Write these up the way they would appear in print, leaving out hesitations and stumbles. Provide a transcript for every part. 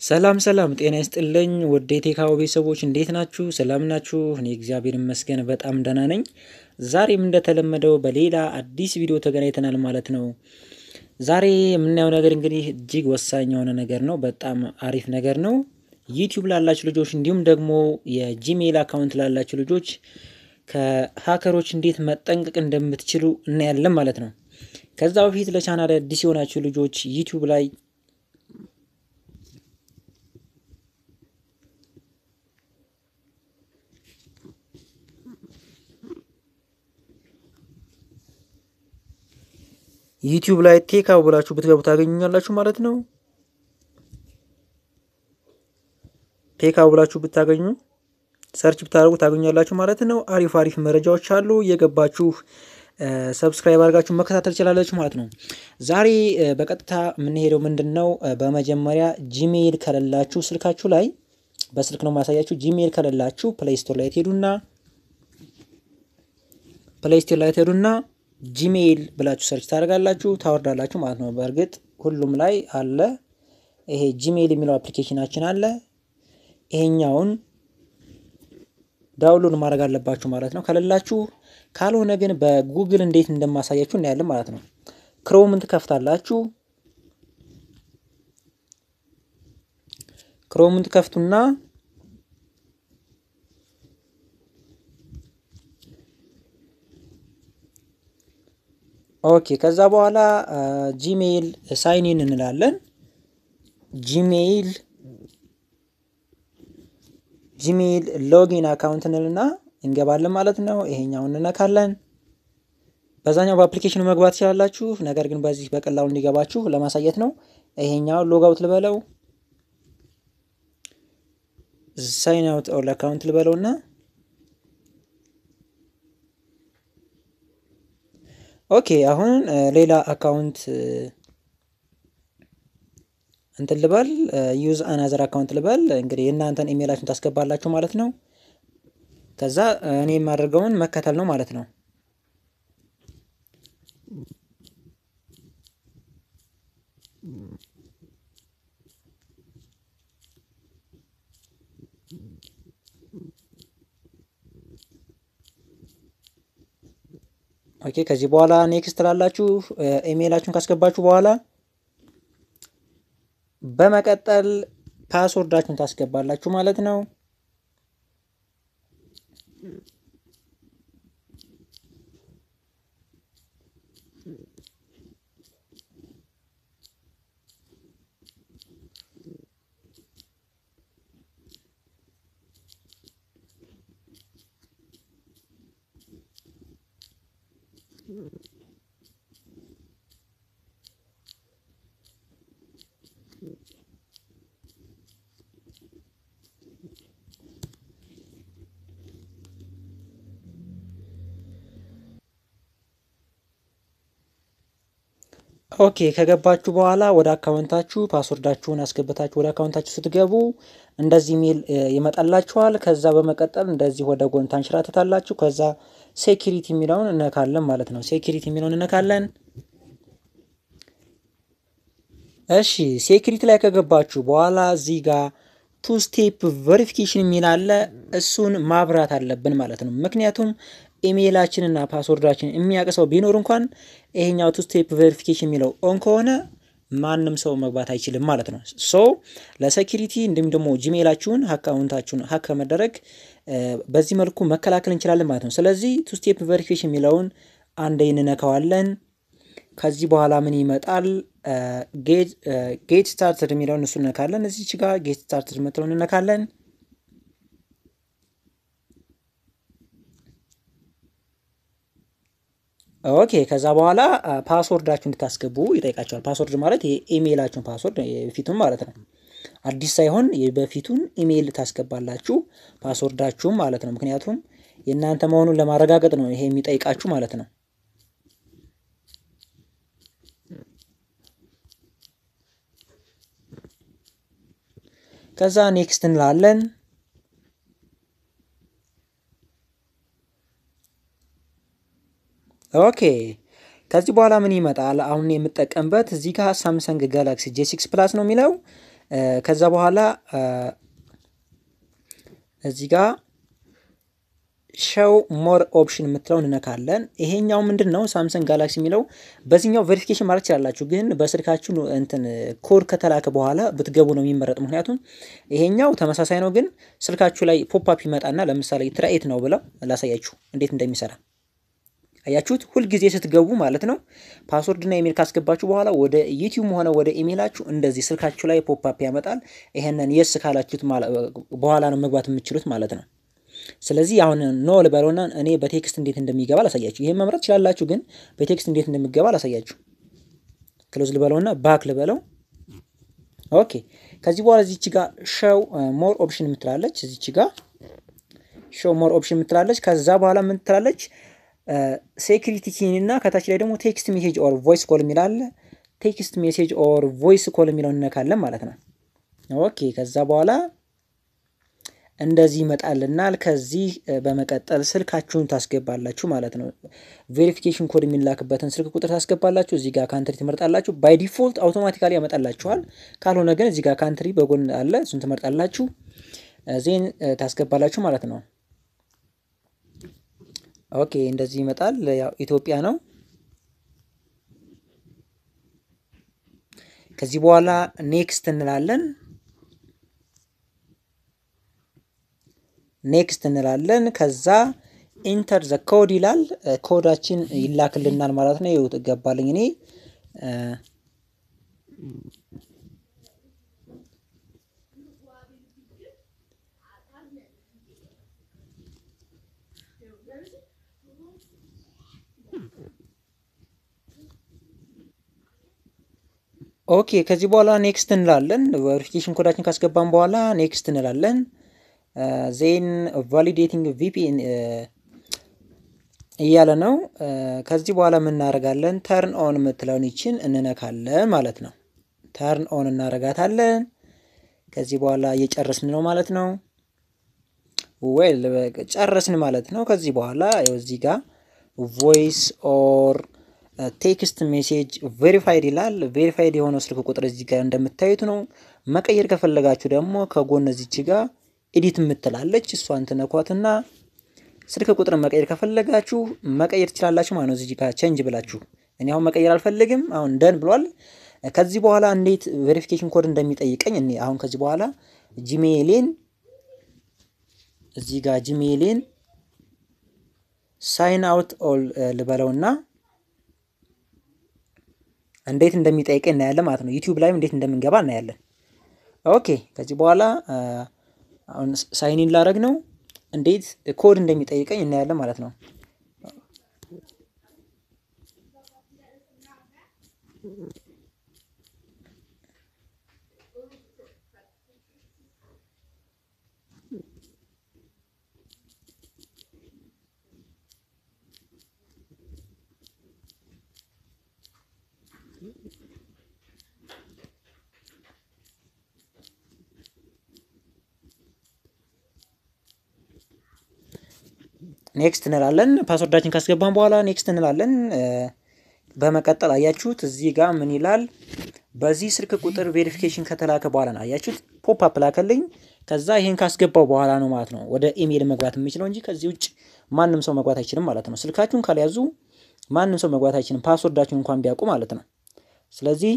ሰላም ሰላም ጤና ይስጥልኝ ውድ የቴካው ቤተሰቦች እንዴት ናችሁ? ሰላም ናችሁ? እኔ እግዚአብሔር ይመስገን በጣም ደህና ነኝ። ዛሬም እንደተለመደው በሌላ አዲስ ቪዲዮ ተገናኝተናል ማለት ነው። ዛሬ የምናየው ነገር እንግዲህ እጅግ ወሳኝ የሆነ ነገር ነው። በጣም አሪፍ ነገር ነው። ዩቲዩብ ላላችሁ ልጆች እንዲሁም ደግሞ የጂሜል አካውንት ላላችሁ ልጆች ከሃከሮች እንዴት መጠንቀቅ እንደምትችሉ እናያለን ማለት ነው። ከዛ በፊት ለቻናል አዲስ የሆናችሁ ልጆች ዩቲዩብ ላይ ዩቲዩብ ላይ ቴካው ብላችሁ ብትገቡ ታገኙኛላችሁ ማለት ነው። ቴካው ብላችሁ ብታገኙ ሰርች ብታደርጉ ታገኙኛላችሁ ማለት ነው። አሪፍ መረጃዎች አሉ። እየገባችሁ ሰብስክራይብ አድርጋችሁ መከታተል ትችላላችሁ ማለት ነው። ዛሬ በቀጥታ የምንሄደው ምንድነው? በመጀመሪያ ጂሜል ከሌላችሁ ስልካችሁ ላይ በስልክ ነው ማሳያችሁ። ጂሜል ከሌላችሁ ፕሌይ ስቶር ላይ ትሄዱና ጂሜል ብላችሁ ሰርች ታደርጋላችሁ ታወርዳላችሁ ማለት ነው። በእርግጥ ሁሉም ላይ አለ። ይሄ ጂሜል የሚለው አፕሊኬሽናችን አለ። ይሄኛውን ዳውንሎድ ማድረግ አለባችሁ ማለት ነው። ከሌላችሁ ካልሆነ ግን በጉግል እንዴት እንደማሳያችሁ እናያለን ማለት ነው። ክሮምን ትከፍታላችሁ። ክሮምን ትከፍቱና ኦኬ ከዛ በኋላ ጂሜል ሳይን ኢን እንላለን። ጂሜል ሎጊን አካውንት እንልና እንገባለን ማለት ነው። ይሄኛውን እንነካለን። በዛኛው በአፕሊኬሽኑ መግባት ትችላላችሁ። ነገር ግን በዚህ በቀላሉ እንዲገባችሁ ለማሳየት ነው። ይሄኛው ሎግ አውት ልበለው ሳይን አውት ኦል አካውንት ልበለውና ኦኬ አሁን ሌላ አካውንት እንትን ልበል ዩዝ አናዘር አካውንት ልበል። እንግዲህ እናንተን ኢሜይላችሁን ታስገባላችሁ ማለት ነው። ከዛ እኔ የማደርገውን መከተል ነው ማለት ነው። ኦኬ ከዚህ በኋላ ኔክስት ላላችሁ ኢሜይላችሁን ካስገባችሁ በኋላ በመቀጠል ፓስወርዳችሁን ታስገባላችሁ ማለት ነው። ኦኬ ከገባችሁ በኋላ ወደ አካውንታችሁ ፓስወርዳችሁን አስገብታችሁ ወደ አካውንታችሁ ስትገቡ እንደዚህ ኢሜል ይመጣላችኋል። ከዛ በመቀጠል እንደዚህ ወደ ጎን ታንሽራተታላችሁ። ከዛ ሴኩሪቲ የሚለውን እንነካለን ማለት ነው። ሴኩሪቲ የሚለውን እንነካለን። እሺ ሴኩሪቲ ላይ ከገባችሁ በኋላ እዚህ ጋር ቱ ስቴፕ ቬሪፊኬሽን የሚል አለ። እሱን ማብራት አለብን ማለት ነው። ምክንያቱም ኢሜይላችንና ፓስወርዳችን የሚያቀሰው ቢኖር እንኳን ይሄኛው ቱ ስቴፕ ቬሪፊኬሽን የሚለው ኦን ከሆነ ማንም ሰው መግባት አይችልም ማለት ነው። ሶ ለሴኩሪቲ እንዲሁም ደግሞ ጂሜይላችሁን አካውንታችሁን ሀክ ከመደረግ በዚህ መልኩ መከላከል እንችላለን ማለት ነው። ስለዚህ ቱ ስቴፕ ቬሪፊኬሽን የሚለውን አንዴ እንነካዋለን። ከዚህ በኋላ ምን ይመጣል? ጌት ስታርትድ የሚለውን እሱ እንነካለን። እዚች ጋር ጌት ስታርትድ የምትለውን እንነካለን። ኦኬ ከዛ በኋላ ፓስወርዳችሁን እንድታስገቡ ይጠይቃችኋል። ፓስወርድ ማለት የኢሜይላችሁን ፓስወርድ የበፊቱን ማለት ነው። አዲስ ሳይሆን የበፊቱን ኢሜይል ታስገባላችሁ ፓስወርዳችሁን ማለት ነው። ምክንያቱም የእናንተ መሆኑን ለማረጋገጥ ነው ይሄ የሚጠይቃችሁ ማለት ነው። ከዛ ኔክስት እንላለን። ኦኬ ከዚህ በኋላ ምን ይመጣል? አሁን የምጠቀምበት እዚህ ጋር ሳምሰንግ ጋላክሲ J6 ፕላስ ነው የሚለው ከዛ በኋላ እዚህ ጋር ሾው ሞር ኦፕሽን የምትለው እንነካለን። ይሄኛው ምንድነው ሳምሰንግ ጋላክሲ የሚለው በዚህኛው ቬሪፊኬሽን ማለት ይችላልላችሁ፣ ግን በስልካችሁ እንትን ኮድ ከተላከ በኋላ ብትገቡ ነው የሚመረጥ። ምክንያቱም ይሄኛው ተመሳሳይ ነው፣ ግን ስልካችሁ ላይ ፖፕ አፕ ይመጣና ለምሳሌ ትራይት ነው ብለው ላሳያችሁ እንዴት እንደሚሰራ። አያችሁት? ሁል ጊዜ ስትገቡ ማለት ነው ፓስወርድና ኢሜል ካስገባችሁ በኋላ ወደ ዩቲዩብ ሆነ ወደ ኢሜላችሁ እንደዚህ ስልካችሁ ላይ ፖፕ አፕ ያመጣል። ይሄንን የስ ካላችሁት በኋላ ነው መግባት የምትችሉት ማለት ነው። ስለዚህ አሁን ኖ ልበለውና እኔ በቴክስት እንዴት እንደሚገባ ላሳያችሁ። ይሄን መምረጥ ይችላልላችሁ፣ ግን በቴክስት እንዴት እንደሚገባ ላሳያችሁ። ክሎዝ ልበለውና ባክ ልበለው። ኦኬ። ከዚህ በኋላ እዚች ጋር ሾው ሞር ኦፕሽን የምትላለች፣ እዚች ጋር ሾው ሞር ኦፕሽን የምትላለች። ከዛ በኋላ ምን ትላለች? ሴኩሪቲ ኪን እና ከታች ላይ ደግሞ ቴክስት ሜሴጅ ኦር ቮይስ ኮል የሚላል። ቴክስት ሜሴጅ ኦር ቮይስ ኮል የሚለውን እንነካለን ማለት ነው። ኦኬ። ከዛ በኋላ እንደዚህ ይመጣልናል። ከዚህ በመቀጠል ስልካችሁን ታስገባላችሁ ማለት ነው። ቬሪፊኬሽን ኮድ የሚላክበትን ስልክ ቁጥር ታስገባላችሁ። እዚህ ጋር ካንትሪ ትመርጣላችሁ። ባይ ዲፎልት አውቶማቲካሊ ያመጣላችኋል። ካልሆነ ግን እዚህ ጋር ካንትሪ በጎን አለ፣ እሱን ትመርጣላችሁ። ዜን ታስገባላችሁ ማለት ነው። ኦኬ። እንደዚህ ይመጣል። ያው ኢትዮጵያ ነው። ከዚህ በኋላ ኔክስት እንላለን። ኔክስት እንላለን። ከዛ ኢንተር ዘ ኮድ ይላል። ኮዳችን ይላክልናል ማለት ነው። ይኸው ተገባልኝ እኔ ኦኬ። ከዚህ በኋላ ኔክስት እንላለን። ቬሪፊኬሽን ኮዳችን ካስገባን በኋላ ኔክስት እንላለን። ዜን ቫሊዴቲንግ ቪፒኤን እያለ ነው። ከዚህ በኋላ ምን እናደርጋለን? ተርን ኦን የምትለውን ይችን እንነካለን ማለት ነው። ተርን ኦን እናደርጋታለን። ከዚህ በኋላ እየጨረስን ነው ማለት ነው። ዌል ጨረስን ማለት ነው። ከዚህ በኋላ ያው እዚህ ጋር ቮይስ ኦር ቴክስት ሜሴጅ ቬሪፋይድ ይላል። ቬሪፋይድ የሆነው ስልክ ቁጥር እዚህ ጋር እንደምታዩት ነው። መቀየር ከፈለጋችሁ ደግሞ ከጎን እዚች ጋር ኤዲት የምትላለች እሷን ትነኳትና ስልክ ቁጥር መቀየር ከፈለጋችሁ መቀየር ትችላላችሁ ማለት ነው። እዚህ ጋር ቼንጅ ብላችሁ እኔ አሁን መቀየር አልፈልግም፣ አሁን ደን ብሏል። ከዚህ በኋላ እንዴት ቬሪፊኬሽን ኮድ እንደሚጠይቀኝ እኔ አሁን ከዚህ በኋላ ጂሜይሌን እዚህ ጋር ጂሜይሌን ሳይን አውት ኦል ልበለውና እንዴት እንደሚጠይቀኝ እናያለን ማለት ነው። ዩቲዩብ ላይም እንዴት እንደምንገባ እናያለን። ኦኬ። ከዚህ በኋላ አሁን ሳይኒን ላረግ ነው። እንዴት ኮድ እንደሚጠይቀኝ እናያለን ማለት ነው። ኔክስት እንላለን። ፓስወርዳችን ካስገባን በኋላ ኔክስት እንላለን። በመቀጠል አያችሁት እዚህ ጋር ምን ይላል? በዚህ ስልክ ቁጥር ቬሪፊኬሽን ከተላከ በኋላ ነው አያችሁት ፖፕ አፕ ላከልኝ። ከዛ ይሄን ካስገባው በኋላ ነው ማለት ነው ወደ ኢሜል መግባት የምችለው እንጂ ከዚህ ውጭ ማንም ሰው መግባት አይችልም ማለት ነው። ስልካችሁን ካልያዙ ማንም ሰው መግባት አይችልም፣ ፓስወርዳችሁን እንኳን ቢያውቁ ማለት ነው። ስለዚህ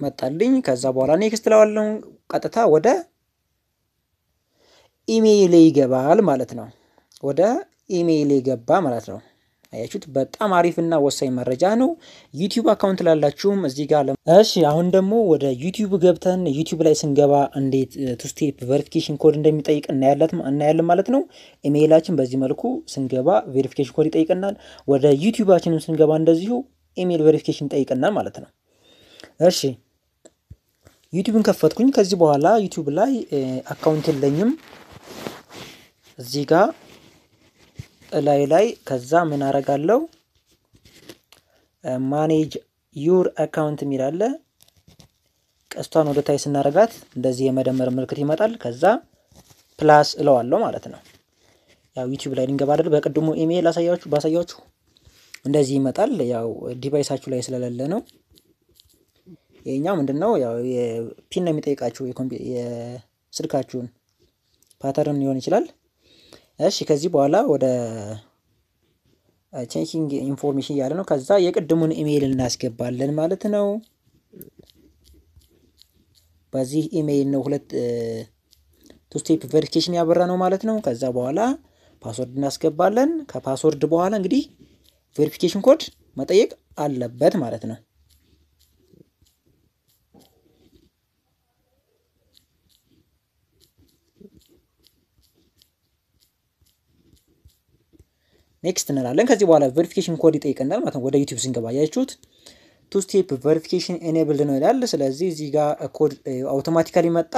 መጣልኝ። ከዛ በኋላ ኔክስት ላዋለው ቀጥታ ወደ ኢሜይል ይገባል ማለት ነው። ወደ ኢሜይል ይገባ ማለት ነው። አያችሁት? በጣም አሪፍና ወሳኝ መረጃ ነው። ዩቲዩብ አካውንት ላላችሁም እዚህ ጋር እሺ፣ አሁን ደግሞ ወደ ዩቲዩብ ገብተን ዩቲዩብ ላይ ስንገባ እንዴት ቱ ስቴፕ ቬሪፊኬሽን ኮድ እንደሚጠይቅ እናያለን ማለት ነው። ኢሜይላችን በዚህ መልኩ ስንገባ ቬሪፊኬሽን ኮድ ይጠይቀናል። ወደ ዩቲዩባችንም ስንገባ እንደዚሁ ኢሜይል ቬሪፊኬሽን ይጠይቀናል ማለት ነው። እሺ፣ ዩቲዩብን ከፈትኩኝ። ከዚህ በኋላ ዩቲዩብ ላይ አካውንት የለኝም። እዚህ ጋር ላይ ከዛ ምን አረጋለሁ? ማኔጅ ዩር አካውንት የሚል አለ። ቀስቷን ወደ ታይ ስናረጋት እንደዚህ የመደመር ምልክት ይመጣል። ከዛ ፕላስ እለዋለሁ ማለት ነው። ያው ዩቲዩብ ላይ ልንገባ አይደል? በቅድሙ ኢሜይል ባሳያችሁ እንደዚህ ይመጣል ያው ዲቫይሳችሁ ላይ ስለሌለ ነው የኛው ምንድነው ያው የፒን ነው የሚጠይቃችሁ የስልካችሁን ፓተርን ሊሆን ይችላል እሺ ከዚህ በኋላ ወደ ቼኪንግ ኢንፎርሜሽን ያለ ነው ከዛ የቅድሙን ኢሜይል እናስገባለን ማለት ነው በዚህ ኢሜይል ነው ሁለት ቱ ስቴፕ ቬሪፊኬሽን ያበራ ነው ማለት ነው ከዛ በኋላ ፓስወርድ እናስገባለን ከፓስወርድ በኋላ እንግዲህ ቬሪፊኬሽን ኮድ መጠየቅ አለበት ማለት ነው ኔክስት እንላለን ከዚህ በኋላ ቬሪፊኬሽን ኮድ ይጠይቀናል ማለት ነው ወደ ዩቲዩብ ስንገባ ያያችሁት ቱ ስቴፕ ቬሪፊኬሽን ኤኔብልድ ነው ይላል ስለዚህ እዚህ ጋር ኮድ አውቶማቲካሊ መጣ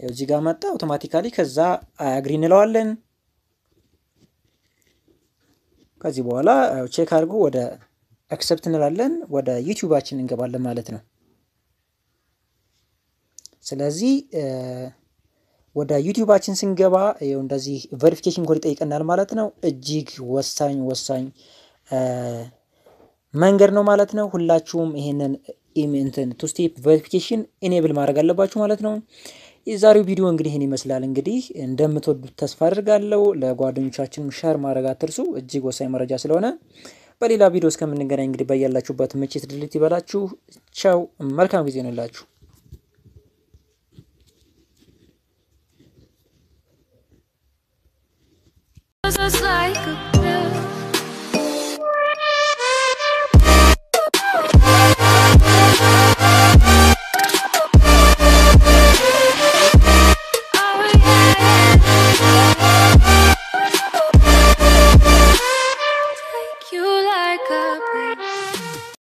እዚህ ጋር መጣ አውቶማቲካሊ ከዛ አግሪ እንለዋለን ከዚህ በኋላ ቼክ አድርጉ ወደ አክሰፕት እንላለን ወደ ዩቲዩባችን እንገባለን ማለት ነው ስለዚህ ወደ ዩቲዩባችን ስንገባ ይሄው እንደዚህ ቬሪፊኬሽን ኮድ ይጠይቀናል ማለት ነው እጅግ ወሳኝ መንገድ ነው ማለት ነው ሁላችሁም ይሄንን ኢሜንትን ቱ ስቴፕ ቬሪፊኬሽን ኢኔብል ማድረግ አለባችሁ ማለት ነው የዛሬው ቪዲዮ እንግዲህ ይሄን ይመስላል እንግዲህ እንደምትወዱት ተስፋ አድርጋለሁ ለጓደኞቻችንም ሼር ማድረግ አትርሱ እጅግ ወሳኝ መረጃ ስለሆነ በሌላ ቪዲዮ እስከምንገናኝ እንግዲህ በያላችሁበት ምችት ድልት ይበላችሁ ቻው መልካም ጊዜ ይሁንላችሁ Just like a